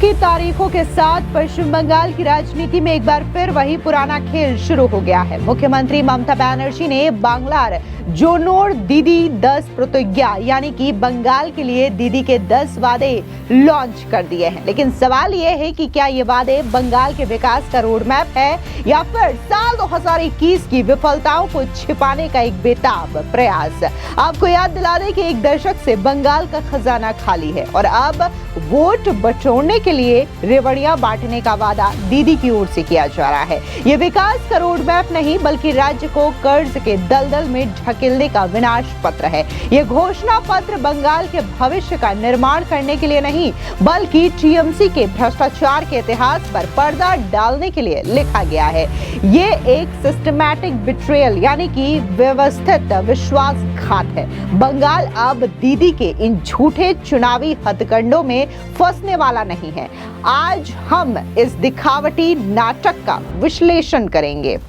की तारीखों के साथ पश्चिम बंगाल की राजनीति में एक बार फिर वही पुराना खेल शुरू हो गया है। मुख्यमंत्री ममता बनर्जी ने बांग्लार जोनोर दीदी 10 प्रतिज्ञा यानी कि बंगाल के लिए दीदी के 10 वादे लॉन्च कर दिए हैं। लेकिन सवाल यह है कि क्या ये वादे बंगाल के विकास का रोड मैप है या फिर साल 2021 की विफलताओं को छिपाने का एक बेताब प्रयास। आपको याद दिला दें कि एक दशक से बंगाल का खजाना खाली है और अब वोट बटोरने के लिए रेवड़ियां बांटने का वादा दीदी की ओर से किया जा रहा है। ये विकास का रोड मैप नहीं बल्कि राज्य को कर्ज के दलदल में ढकेलने का विनाश पत्र है। ये घोषणा पत्र बंगाल के भविष्य का निर्माण करने के लिए नहीं बल्कि टीएमसी के भ्रष्टाचार के इतिहास पर पर्दा डालने के लिए लिखा गया है। ये एक सिस्टमैटिक बिट्रेयल यानी कि व्यवस्थित विश्वासघात है। बंगाल अब दीदी के इन झूठे चुनावी हथकंडों में फंसने वाला नहीं है। आज हम इस दिखावटी नाटक का विश्लेषण करेंगे।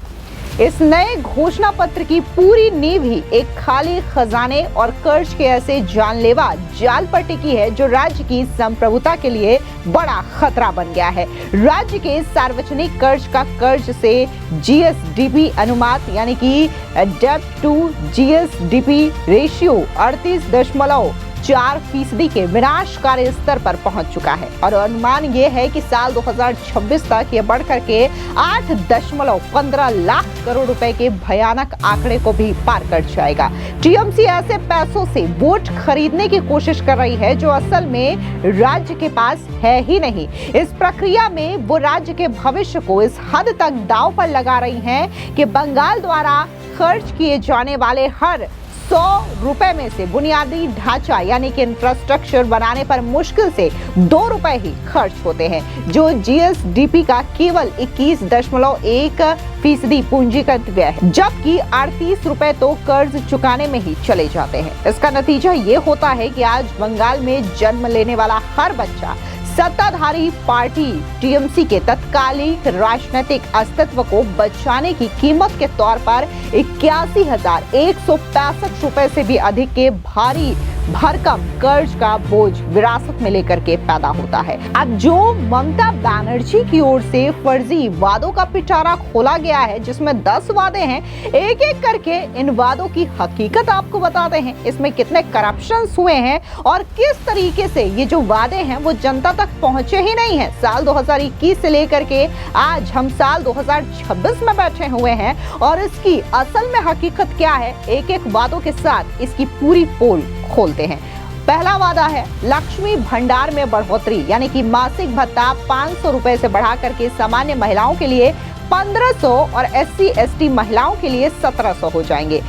इस नए घोषणा पत्र की पूरी नींव ही एक खाली खजाने और कर्ज के ऐसे जानलेवा जाल पर टिकी है जो राज्य की संप्रभुता के लिए बड़ा खतरा बन गया है। राज्य के सार्वजनिक कर्ज से जीएसडीपी अनुपात यानी कि डेब्ट टू जीएसडीपी रेशियो 38.4% के विनाशकारी स्तर पर पहुंच चुका है और अनुमान यह है कि साल 2026 तक यह बढ़कर के 8.15 लाख करोड़ रुपए के भयानक आंकड़े को भी पार कर जाएगा। टीएमसी ऐसे पैसों से वोट खरीदने की कोशिश कर रही है जो असल में राज्य के पास है ही नहीं। इस प्रक्रिया में वो राज्य के भविष्य को इस हद तक दांव पर लगा रही हैं कि बंगाल द्वारा खर्च किए जाने वाले हर 100 रुपए में से बुनियादी ढांचा यानी कि इंफ्रास्ट्रक्चर बनाने पर मुश्किल से 2 रुपए ही खर्च होते हैं, जो जीएसडीपी का केवल 21.1% पूंजीगत व्यय है, जबकि 38 रुपए तो कर्ज चुकाने में ही चले जाते हैं। इसका नतीजा ये होता है कि आज बंगाल में जन्म लेने वाला हर बच्चा सत्ताधारी पार्टी टीएमसी के तत्कालिक राजनीतिक अस्तित्व को बचाने की कीमत के तौर पर 81,165 रुपए से भी अधिक के भारी भरकम कर्ज का बोझ विरासत में लेकर के पैदा होता है। अब जो ममता बनर्जी की ओर से फर्जी वादों का पिटारा खोला गया है जिसमें 10 वादे हैं, एक एक करके इन वादों की हकीकत आपको बताते हैं। इसमें कितने करप्शन हुए हैं और किस तरीके से ये जो वादे हैं वो जनता तक पहुंचे ही नहीं है। साल 2021 से लेकर के आज हम साल 2026 में बैठे हुए हैं और इसकी असल में हकीकत क्या है, एक एक वादों के साथ इसकी पूरी पोल खोलते हैं। पहला वादा है लक्ष्मी भंडार में बढ़ोतरी यानी कि मासिक भत्ता 500 रुपए से बढ़ा करके सामान्य महिलाओं के लिए 1500 और SC/ST महिलाओं के लिए 1700 हो जाएंगे।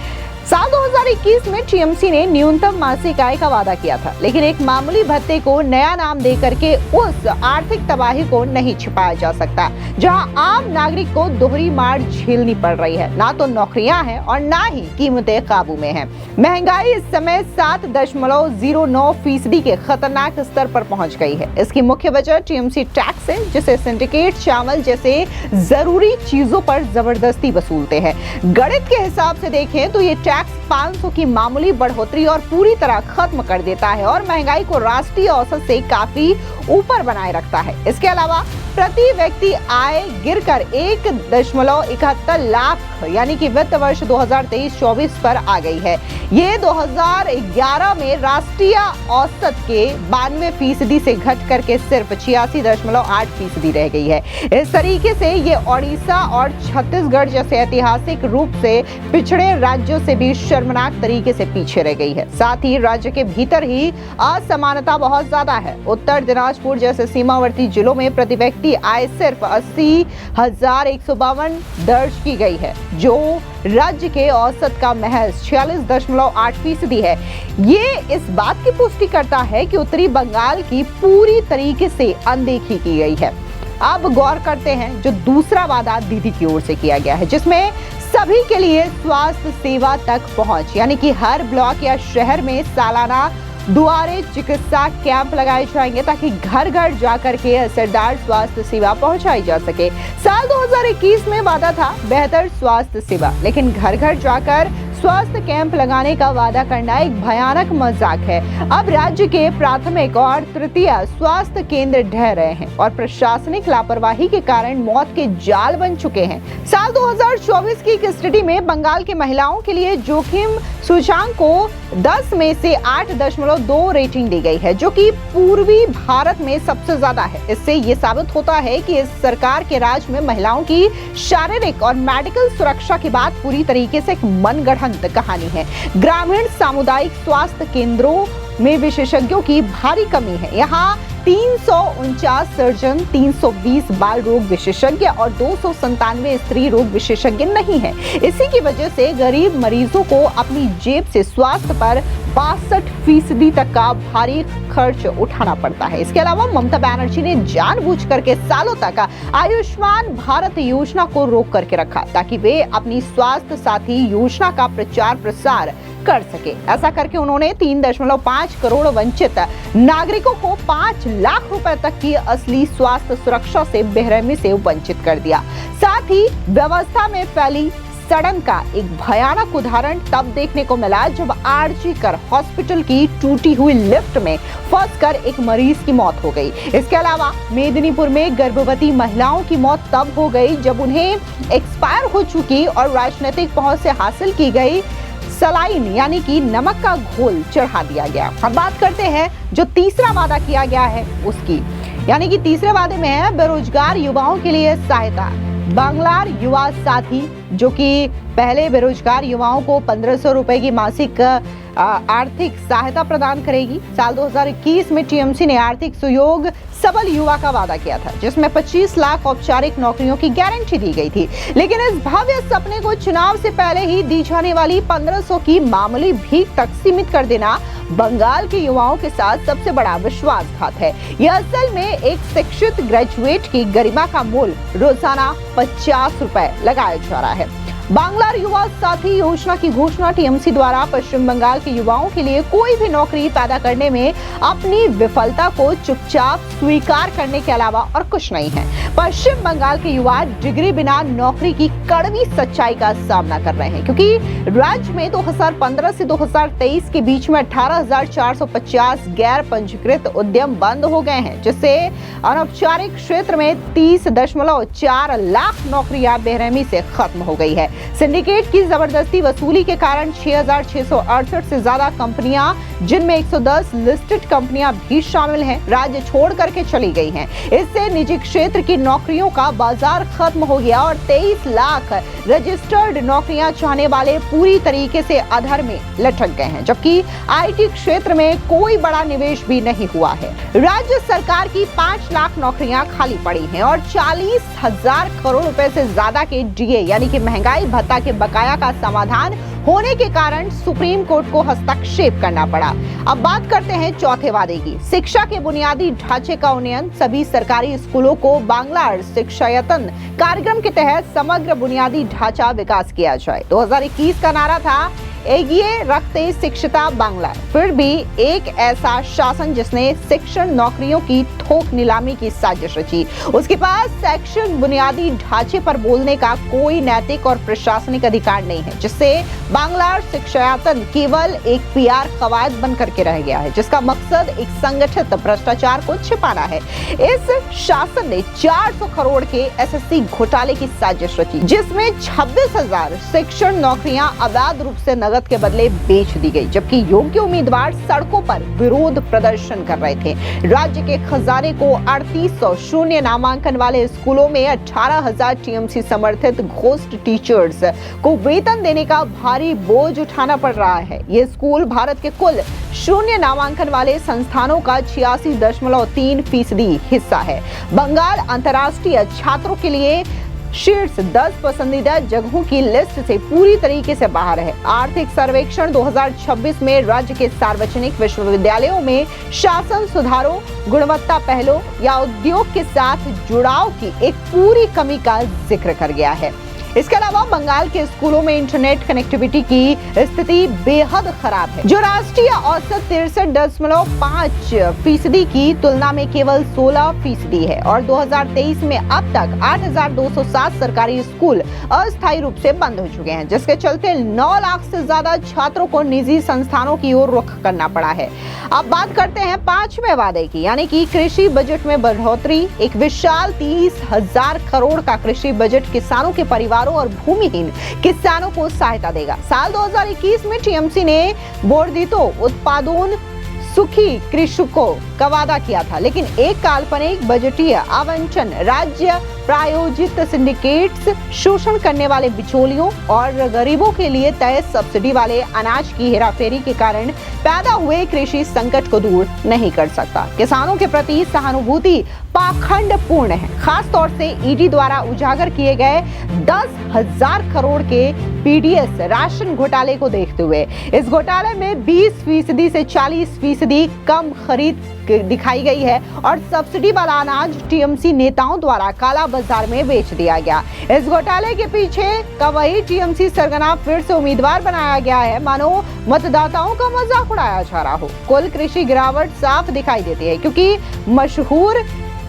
साल 2021 में टीएमसी ने न्यूनतम मासिक आय का वादा किया था, लेकिन एक मामूली भत्ते को नया नाम दे करके उस आर्थिक तबाही को नहीं छिपाया जा सकता जहां आम नागरिक को दोहरी मार झेलनी पड़ रही है। ना तो नौकरियां हैं और ना ही कीमतें काबू में हैं। महंगाई इस समय 7.09% के खतरनाक स्तर पर पहुंच गई है। इसकी मुख्य वजह टीएमसी टैक्स है जिसे सिंडिकेट चावल जैसे जरूरी चीजों पर जबरदस्ती वसूलते हैं। गणित के हिसाब से देखें तो ये टैक्स 500 की मामूली बढ़ोतरी और पूरी तरह खत्म कर देता है और महंगाई को राष्ट्रीय औसत से काफी ऊपर बनाए रखता है। इसके अलावा प्रति व्यक्ति आय गिरकर 1.71 लाख यानी कि वित्त वर्ष 2023-24 पर आ गई है। ये 2011 में राष्ट्रीय औसत के 92% से घट करके सिर्फ 86.8% रह गई है। इस तरीके से ये ओडिशा और छत्तीसगढ़ जैसे ऐतिहासिक रूप से पिछड़े राज्यों से भी शर्मनाक तरीके से पीछे रह गई है। साथ ही राज्य के भीतर ही असमानता बहुत ज्यादा है। उत्तर दिनाजपुर जैसे सीमावर्ती जिलों में प्रति व्यक्ति आय सिर्फ 80,152 दर्ज की गई है, जो राज्य के औसत का महज 46.8% है। ये इस बात की पुष्टि करता है कि उत्तरी बंगाल की पूरी तरीके से अनदेखी की गई है। अब गौर करते हैं जो दूसरा वादा दीदी की ओर से किया गया है, जिसमें सभी के लिए स्वास्थ्य सेवा तक पहुंच यानी कि हर ब्लॉक या शहर में सालाना दुआरे चिकित्सा कैंप लगाए जाएंगे ताकि घर घर जाकर के असरदार स्वास्थ्य सेवा पहुंचाई जा सके। साल 2021 में वादा था बेहतर स्वास्थ्य सेवा, लेकिन घर घर जाकर स्वास्थ्य कैंप लगाने का वादा करना एक भयानक मजाक है। अब राज्य के प्राथमिक और तृतीय स्वास्थ्य केंद्र ढह रहे हैं और प्रशासनिक लापरवाही के कारण मौत के जाल बन चुके हैं। साल 2024 की एक स्टडी में बंगाल की महिलाओं के लिए जोखिम सूचकांक को 10 में से 8.2 रेटिंग दी गई है, जो कि पूर्वी भारत में सबसे ज्यादा है। इससे ये साबित होता है कि इस सरकार के राज में महिलाओं की शारीरिक और मेडिकल सुरक्षा की बात पूरी तरीके से एक मनगढ़ंत कहानी है। ग्रामीण सामुदायिक स्वास्थ्य केंद्रों में विशेषज्ञों की भारी कमी है। यहाँ 349 सर्जन, 320 बाल रोग विशेषज्ञ और 297 स्त्री रोग विशेषज्ञ नहीं है। इसी की वजह से गरीब मरीजों को अपनी जेब से स्वास्थ्य पर 62% तक का भारी खर्च उठाना पड़ता है। इसके अलावा ममता बनर्जी ने जानबूझकर के सालों तक आयुष्मान भारत योजना को रोक करके रखा ताकि वे अपनी स्वास्थ्य साथी योजना का प्रचार प्रसार कर सके। ऐसा करके उन्होंने 3.5 करोड़ वंचित नागरिकों को 5 लाख रुपए तक की असली स्वास्थ्य सुरक्षा से बेरहमी से वंचित कर दिया। साथ ही व्यवस्था में फैली सड़न का एक भयानक उदाहरण तब देखने को मिला जब आरजी कर हॉस्पिटल की टूटी हुई लिफ्ट में फंसकर एक मरीज की मौत हो गई। इसके अलावा मेदिनीपुर में गर्भवती महिलाओं की मौत तब हो गई जब उन्हें एक्सपायर हो चुकी और राजनीतिक पहुंच से हासिल की गई सलाइन यानी कि नमक का घोल चढ़ा दिया गया। हम बात करते हैं जो तीसरा वादा किया गया है उसकी, यानी कि तीसरे वादे में है बेरोजगार युवाओं के लिए सहायता। बांग्लार युवा साथी जो कि पहले बेरोजगार युवाओं को 1500 रुपए की मासिक आर्थिक सहायता प्रदान करेगी। साल 2021 में टीएमसी ने आर्थिक सहयोग सबल युवा का वादा किया था, जिसमें 25 लाख औपचारिक नौकरियों की गारंटी दी गई थी। लेकिन इस भव्य सपने को चुनाव से पहले ही दी जाने वाली 1500 की मामूली भीख तक सीमित कर देना बंगाल के युवाओं के साथ सबसे बड़ा विश्वासघात है। यह असल में एक शिक्षित ग्रेजुएट की गरिमा का मूल रोजाना 50 रुपए लगाया जा रहा है। बांग्लार युवा साथी योजना की घोषणा टीएमसी द्वारा पश्चिम बंगाल के युवाओं के लिए कोई भी नौकरी पैदा करने में अपनी विफलता को चुपचाप स्वीकार करने के अलावा और कुछ नहीं है। पश्चिम बंगाल के युवा डिग्री बिना नौकरी की कड़वी सच्चाई का सामना कर रहे हैं, क्योंकि राज्य में 2015 से 2023 के बीच में 18,450 गैर पंजीकृत उद्यम बंद हो गए हैं, जिससे अनौपचारिक क्षेत्र में 30.4 लाख नौकरियां बेरहमी से खत्म हो गई है। सिंडिकेट की जबरदस्ती वसूली के कारण 6,668 से ज्यादा कंपनियां, जिनमें 110 लिस्टेड कंपनियां भी शामिल हैं, राज्य छोड़ करके चली गई हैं। इससे निजी क्षेत्र की नौकरियों का बाजार खत्म हो गया और 23 लाख रजिस्टर्ड नौकरियां चाहने वाले पूरी तरीके से अधर में लटक गए हैं, जबकि आईटी क्षेत्र में कोई बड़ा निवेश भी नहीं हुआ है। राज्य सरकार की 5 लाख नौकरियां खाली पड़ी हैं और 40,000 करोड़ रुपए से ज्यादा के डीए यानी कि महंगाई भत्ता के बकाया का समाधान होने के कारण सुप्रीम कोर्ट को हस्तक्षेप करना पड़ा। अब बात करते हैं चौथे वादे की। शिक्षा के बुनियादी ढांचे का उन्नयन। सभी सरकारी स्कूलों को बांग्लार शिक्षायतन कार्यक्रम के तहत समग्र बुनियादी ढांचा विकास किया जाए। 2021 का नारा था एगिए रखते शिक्षिता बांग्ला। फिर भी एक ऐसा शासन जिसने शिक्षण नौकरियों की थोक नीलामी की साजिश रची। उसके पास शैक्षिक बुनियादी ढांचे पर बोलने का कोई नैतिक और प्रशासनिक अधिकार नहीं है, जिससे बांग्लार शिक्षायतन केवल एक पीआर कवायद बन करके रह गया है, जिसका मकसद एक संगठित भ्रष्टाचार को छिपाना है। इस शासन ने 400 करोड़ के एसएससी घोटाले की साजिश रची, जिसमें 26,000 शिक्षण नौकरियां अवैध रूप से नगद के बदले बेच दी गई, जबकि योग्य उम्मीदवार सड़कों पर विरोध प्रदर्शन कर रहे थे। राज्य के खजाने को 3800 शून्य नामांकन वाले स्कूलों में 18,000 टीएमसी समर्थित घोस्ट टीचर्स को वेतन देने का भारी बोझ उठाना पड़ रहा है। ये स्कूल भारत के कुल शून्य नामांकन वाले संस्थानों का 86.3% हिस्सा है। बंगाल अंतर्राष्ट्रीय छात्रों के लिए शीर्ष 10 पसंदीदा जगहों की लिस्ट से पूरी तरीके से बाहर है। आर्थिक सर्वेक्षण 2026 में राज्य के सार्वजनिक विश्वविद्यालयों में शासन सुधारों, गुणवत्ता पहलों या उद्योग के साथ जुड़ाव की एक पूरी कमी का जिक्र कर गया है। इसके अलावा बंगाल के स्कूलों में इंटरनेट कनेक्टिविटी की स्थिति बेहद खराब है, जो राष्ट्रीय औसत 63.5% की तुलना में केवल 16% है और 2023 में अब तक 8,207 सरकारी स्कूल अस्थायी रूप से बंद हो चुके हैं, जिसके चलते 9 लाख से ज्यादा छात्रों को निजी संस्थानों की ओर रुख करना पड़ा है। अब बात करते हैं 5वें वादे की, यानी कि कृषि बजट में बढ़ोतरी। एक विशाल 30,000 करोड़ का कृषि बजट किसानों के परिवारों और भूमिहीन किसानों को सहायता देगा। साल 2021 में टीएमसी ने बोर्डितो उत्पादोन सुखी कृषकों का वादा किया था, लेकिन एक काल्पनिक बजटीय आवंटन, राज्य प्रायोजित सिंडिकेट्स, शोषण करने वाले बिचौलियों और गरीबों के लिए तय सब्सिडी वाले अनाज की हेराफेरी के कारण पैदा हुए कृषि संकट को दूर नहीं कर सकता। किसानों के प्रति सहानुभूति पाखंडपूर्ण है, खास तौर से ईडी द्वारा उजागर किए गए 10,000 करोड़ के पीडीएस राशन घोटाले को देखते हुए। इस घोटाले में 20% से 40% कम खरीद दिखाई गई है और सब्सिडी वाला अनाज टीएमसी नेताओं द्वारा काला बाजार में बेच दिया गया। इस घोटाले के पीछे का वही टीएमसी सरगना फिर से उम्मीदवार बनाया गया है, मानो मतदाताओं का मजाक उड़ाया जा रहा हो। कुल कृषि गिरावट साफ दिखाई देती है, क्योंकि मशहूर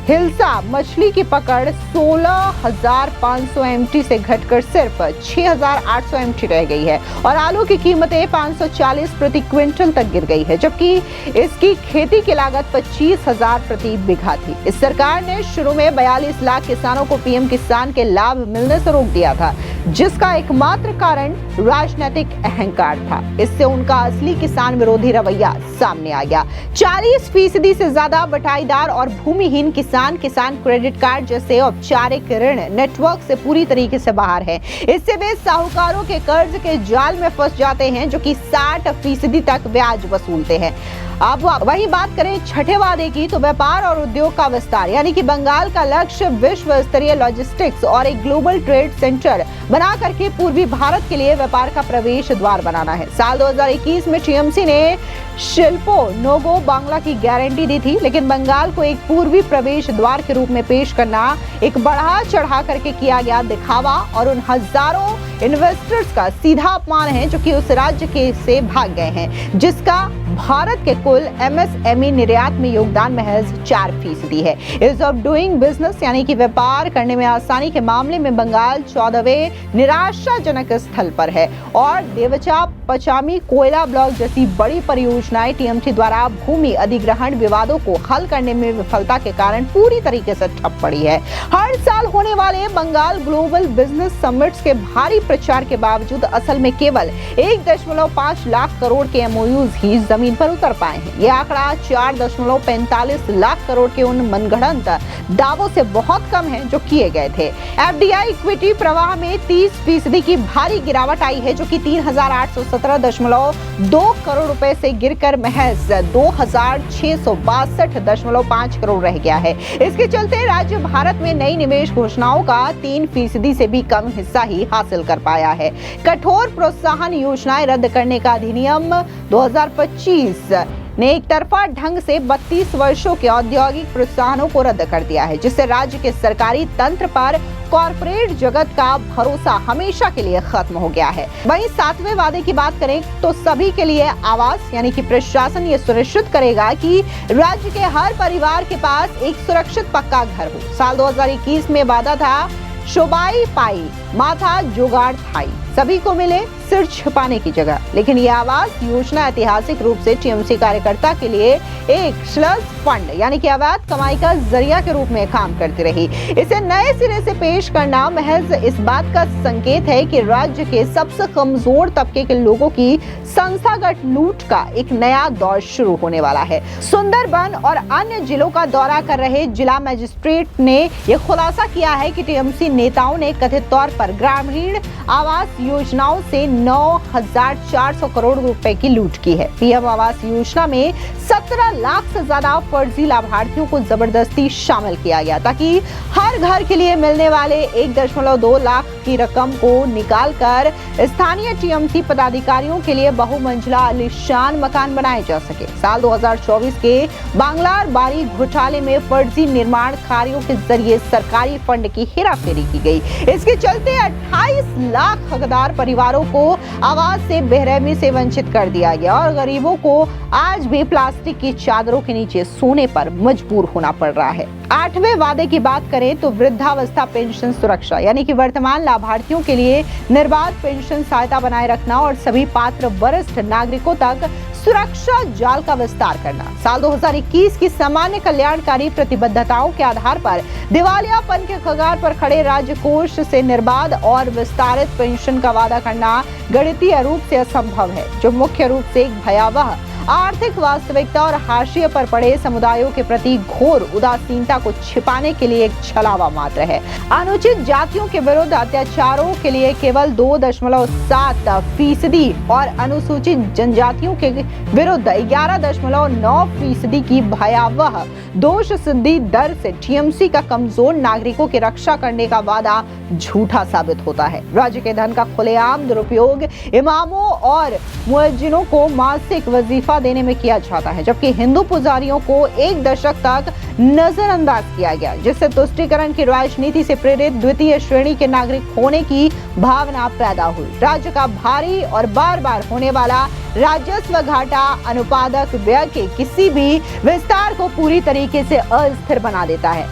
हिल्सा मछली की पकड़ 16,500 एमटी से घटकर सिर्फ 6,800 एमटी रह गई है और आलू की कीमतें 540 प्रति क्विंटल तक गिर गई है, जबकि इसकी खेती की लागत 25,000 प्रति बीघा थी। इस सरकार ने शुरू में 42 लाख किसानों को पीएम किसान के लाभ मिलने से रोक दिया था, जिसका एकमात्र कारण राजनीतिक अहंकार था। इससे उनका असली किसान विरोधी रवैया सामने आ गया। 40% से ज्यादा बटाईदार और भूमिहीन किसान क्रेडिट कार्ड जैसे औपचारिक ऋण नेटवर्क से पूरी तरीके से बाहर है। इससे वे साहूकारों के कर्ज के जाल में फंस जाते हैं, जो कि 60% तक ब्याज वसूलते हैं। अब वही बात करें छठे वादे की, तो व्यापार और उद्योग का विस्तार, यानी कि बंगाल का लक्ष्य विश्व स्तरीय लॉजिस्टिक्स और एक ग्लोबल ट्रेड सेंटर बना करके पूर्वी भारत के लिए व्यापार का प्रवेश द्वार बनाना है। साल 2021 में टीएमसी ने शिल्पो नोगो बांग्ला की गारंटी दी थी, लेकिन बंगाल को एक पूर्वी प्रवेश द्वार के रूप में पेश करना एक बढ़ा चढ़ा करके किया गया दिखावा और उन हजारों इन्वेस्टर्स का सीधा अपमान है जो कि उस राज्य के से भाग गए हैं, जिसका भारत के कुल एमएसएमई निर्यात में योगदान महज 4% है। इज ऑफ डूइंग बिजनेस, यानी कि व्यापार करने में आसानी के मामले में बंगाल 14वें निराशाजनक स्थल पर है और देवचा पचामी कोयला ब्लॉक जैसी बड़ी परियोजनाएं टीएमसी द्वारा भूमि अधिग्रहण विवादों को हल करने में विफलता के कारण पूरी तरीके से ठप पड़ी है। हर साल होने वाले बंगाल ग्लोबल बिजनेस समिट्स के भारी प्रचार के बावजूद असल में केवल 1.5 लाख करोड़ के एमओयूज ही जमीन पर उतर पाए हैं। यह आंकड़ा 4.45 लाख करोड़ के उन मनगढ़ंत दावों से बहुत कम है जो किए गए थे। एफडीआई इक्विटी प्रवाह में 30% की भारी गिरावट आई है, जो कि 3,817.2 करोड़ रुपए से गिरकर महज 2,662.5 करोड़ रह गया है। इसके चलते राज्य भारत में नई निवेश घोषणाओं का 3% से भी कम हिस्सा ही हासिल कर पाया है। कठोर प्रोत्साहन योजनाएं रद्द करने का अधिनियम 2025 ने एक तरफा ढंग से 32 वर्षों के औद्योगिक प्रोत्साहनों को रद्द कर दिया है, जिससे राज्य के सरकारी तंत्र पर कॉर्पोरेट जगत का भरोसा हमेशा के लिए खत्म हो गया है। वहीं 7वें वादे की बात करें तो सभी के लिए आवास, यानी कि प्रशासन ये सुनिश्चित करेगा कि राज्य के हर परिवार के पास एक सुरक्षित पक्का घर हो। साल 2021 में वादा था शोबाई पाई माथा जुगाड़ थाई, सभी को मिले सिर छिपाने की जगह, लेकिन यह आवास योजना ऐतिहासिक रूप से टीएमसी कार्यकर्ता के लिए एक स्लज फंड, यानी कि अवैध कमाई का जरिया के रूप में काम करती रही। इसे नए सिरे से पेश करना महज इस बात का संकेत है कि राज्य के सबसे कमजोर तबके के लोगों की संस्थागत लूट का एक नया दौर शुरू होने वाला है। सुंदरबन और अन्य जिलों का दौरा कर रहे जिला मजिस्ट्रेट ने यह खुलासा किया है कि टीएमसी नेताओं ने कथित तौर पर ग्रामीण आवास योजनाओं से 9,400 करोड़ रुपए की लूट की है। पीएम आवास योजना में 17 लाख से ज्यादा फर्जी लाभार्थियों को जबरदस्ती शामिल किया गया ताकि हर घर के लिए मिलने वाले 1.2 लाख की रकम को निकालकर स्थानीय टीएमसी पदाधिकारियों के लिए बहुमंजिला आलीशान मकान बनाए जा सके। साल 2024 के बांग्लार बाड़ी घोटाले में फर्जी निर्माण कार्यों के जरिए सरकारी फंड की हेराफेरी की गई। इसके चलते 28 लाख हकदार परिवारों को आवास से बेरहमी से वंचित कर दिया गया और गरीबों को आज भी प्लास्टिक की चादरों के नीचे सोने पर मजबूर होना पड़ रहा है। 8वें वादे की बात करें तो वृद्धावस्था पेंशन सुरक्षा यानी कि वर्तमान लाभार्थियों के लिए निर्बाध पेंशन सहायता बनाए रखना और सभी पात्र वरिष्ठ नागरिकों तक सुरक्षा जाल का विस्तार करना। साल 2021 की सामान्य कल्याणकारी प्रतिबद्धताओं के आधार पर दिवालियापन के कगार पर खड़े राज्य कोष से निर्बाध और विस्तारित पेंशन का वादा करना गणितीय रूप से असंभव है, जो मुख्य रूप से एक भयावह आर्थिक वास्तविकता और हाशिए पर पड़े समुदायों के प्रति घोर उदासीनता को छिपाने के लिए एक छलावा मात्र है। अनुचित जातियों के विरुद्ध अत्याचारों के लिए केवल 2.7% और अनुसूचित जनजातियों के विरुद्ध 11.9% की भयावह दोष सिद्धि दर से टीएमसी का कमजोर नागरिकों की रक्षा करने का वादा झूठा साबित होता है। राज्य के धन का खुलेआम दुरुपयोग इमामों और मुअज्जिनों को मासिक वजीफा देने में किया जाता है, जबकि हिंदू पुजारियों को एक दशक तक नजरअंदाज किया गया, जिससे तुष्टीकरण की राजनीति से प्रेरित द्वितीय श्रेणी के नागरिक होने की भावना पैदा हुई। राज्य का भारी और बार बार होने वाला राजस्व घाटा अनुपादक व्यय के किसी भी विस्तार को पूरी तरीके से अस्थिर बना देता है।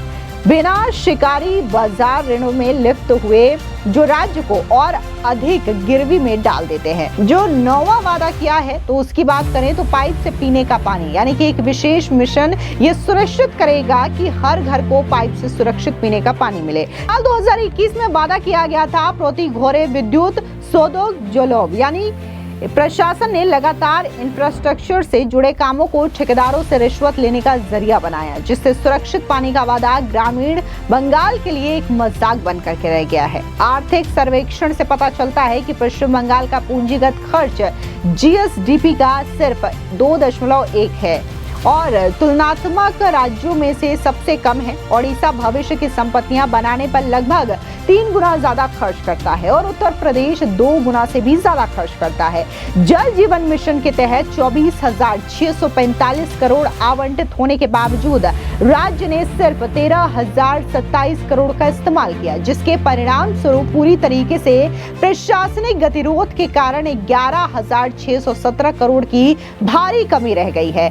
बिना शिकारी बाजार ऋणों में लिप्त हुए जो राज्य को और अधिक गिरवी में डाल देते हैं। जो 9वां वादा किया है तो उसकी बात करें तो पाइप से पीने का पानी यानी कि एक विशेष मिशन ये सुनिश्चित करेगा कि हर घर को पाइप से सुरक्षित पीने का पानी मिले। साल 2021 में वादा किया गया था प्रति घोरे विद्युत सोदोग जोलोब यानी प्रशासन ने लगातार इंफ्रास्ट्रक्चर से जुड़े कामों को ठेकेदारों से रिश्वत लेने का जरिया बनाया, जिससे सुरक्षित पानी का वादा ग्रामीण बंगाल के लिए एक मजाक बनकर के रह गया है। आर्थिक सर्वेक्षण से पता चलता है कि पश्चिम बंगाल का पूंजीगत खर्च जीएसडीपी का सिर्फ 2.1 है और तुलनात्मक राज्यों में से सबसे कम है। ओडिशा भविष्य की संपत्तियां बनाने पर लगभग 3 गुना ज्यादा खर्च करता है और उत्तर प्रदेश 2 गुना से भी ज्यादा खर्च करता है। जल जीवन मिशन के तहत 24,645 करोड़ आवंटित होने के बावजूद राज्य ने सिर्फ 13,027 करोड़ का इस्तेमाल किया, जिसके परिणाम स्वरूप पूरी तरीके से प्रशासनिक गतिरोध के कारण 11,617 करोड़ की भारी कमी रह गई है।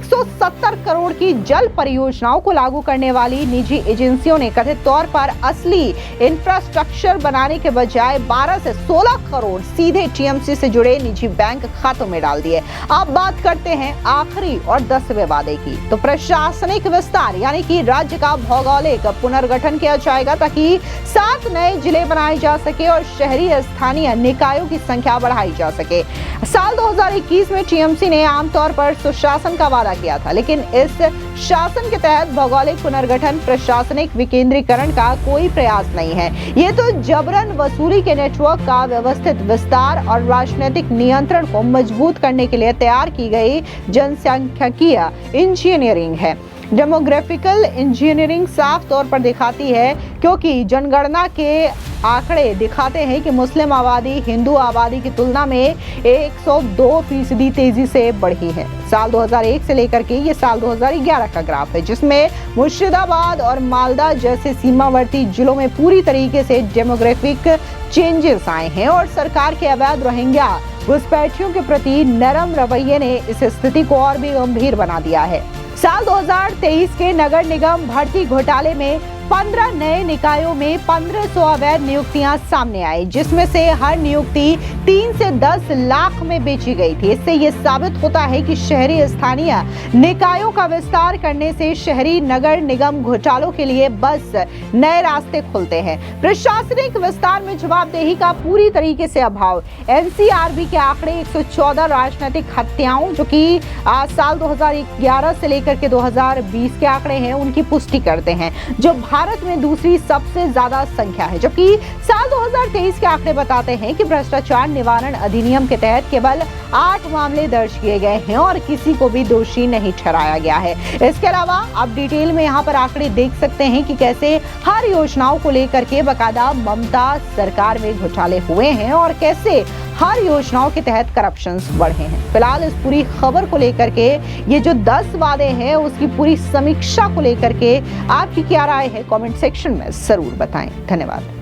170 करोड़ की जल परियोजनाओं को लागू करने वाली निजी एजेंसियों ने कथित तौर पर असली इंफ्रास्ट्रक्चर बनाने के बजाय 12 से 16 करोड़ सीधे टीएमसी से जुड़े निजी बैंक खातों में डाल दिए। अब बात करते हैं आखिरी और 10वें वादे की। तो प्रशासनिक विस्तार यानी कि राज्य का भौगोलिक पुनर्गठन किया जाएगा ताकि 7 नए जिले बनाए जा सके और शहरी स्थानीय निकायों की संख्या बढ़ाई जा सके। साल 2021 में टीएमसी ने आमतौर पर सुशासन का वादा किया था, लेकिन इस शासन के तहत भौगोलिक पुनर्गठन प्रशासनिक विकेंद्रीकरण का कोई प्रयास नहीं है। ये तो जबरन वसूली के नेटवर्क का व्यवस्थित विस्तार और राजनीतिक नियंत्रण को मजबूत करने के लिए तैयार की गई जनसांख्यिकीय इंजीनियरिंग है। डेमोग्राफिकल इंजीनियरिंग साफ तौर पर दिखाती है, क्योंकि जनगणना के आंकड़े दिखाते हैं कि मुस्लिम आबादी हिंदू आबादी की तुलना में 102% तेजी से बढ़ी है। साल 2001 से लेकर के ये साल 2011 का ग्राफ है, जिसमें मुर्शिदाबाद और मालदा जैसे सीमावर्ती जिलों में पूरी तरीके से डेमोग्राफिक चेंजेस आए हैं और सरकार के अवैध रोहिंग्या घुसपैठियों के प्रति नरम रवैये ने इस स्थिति को और भी गंभीर बना दिया है। साल 2023 के नगर निगम भर्ती घोटाले में 15 नए निकायों में 1500 अवैध नियुक्तियां सामने आई, जिसमें से हर नियुक्ति 3 से 10 लाख में बेची गई थी। इससे ये साबित होता है कि शहरी स्थानीय निकायों का विस्तार करने से शहरी नगर निगम घोटालों के लिए बस नए रास्ते खुलते हैं। प्रशासनिक विस्तार में जवाबदेही का पूरी तरीके से अभाव। एनसीआरबी के आंकड़े 114 राजनीतिक हत्याओं, जो कि साल 2011 से लेकर के 2020 के आंकड़े हैं, उनकी पुष्टि करते हैं, जो भारत में दूसरी सबसे ज्यादा संख्या है, जबकि साल 2023 के आंकड़े बताते हैं कि भ्रष्टाचार निवारण अधिनियम के तहत केवल 8 मामले दर्ज किए गए हैं और किसी को भी दोषी नहीं ठहराया गया है। इसके अलावा आप डिटेल में यहाँ पर आंकड़े देख सकते हैं कि कैसे हर योजनाओं को लेकर के बकायदा ममता सरकार में घोटाले हुए हैं और कैसे हर योजनाओं के तहत करप्शंस बढ़े हैं। फिलहाल इस पूरी खबर को लेकर के ये जो 10 वादे हैं उसकी पूरी समीक्षा को लेकर के आपकी क्या राय है, कमेंट सेक्शन में जरूर बताएं। धन्यवाद।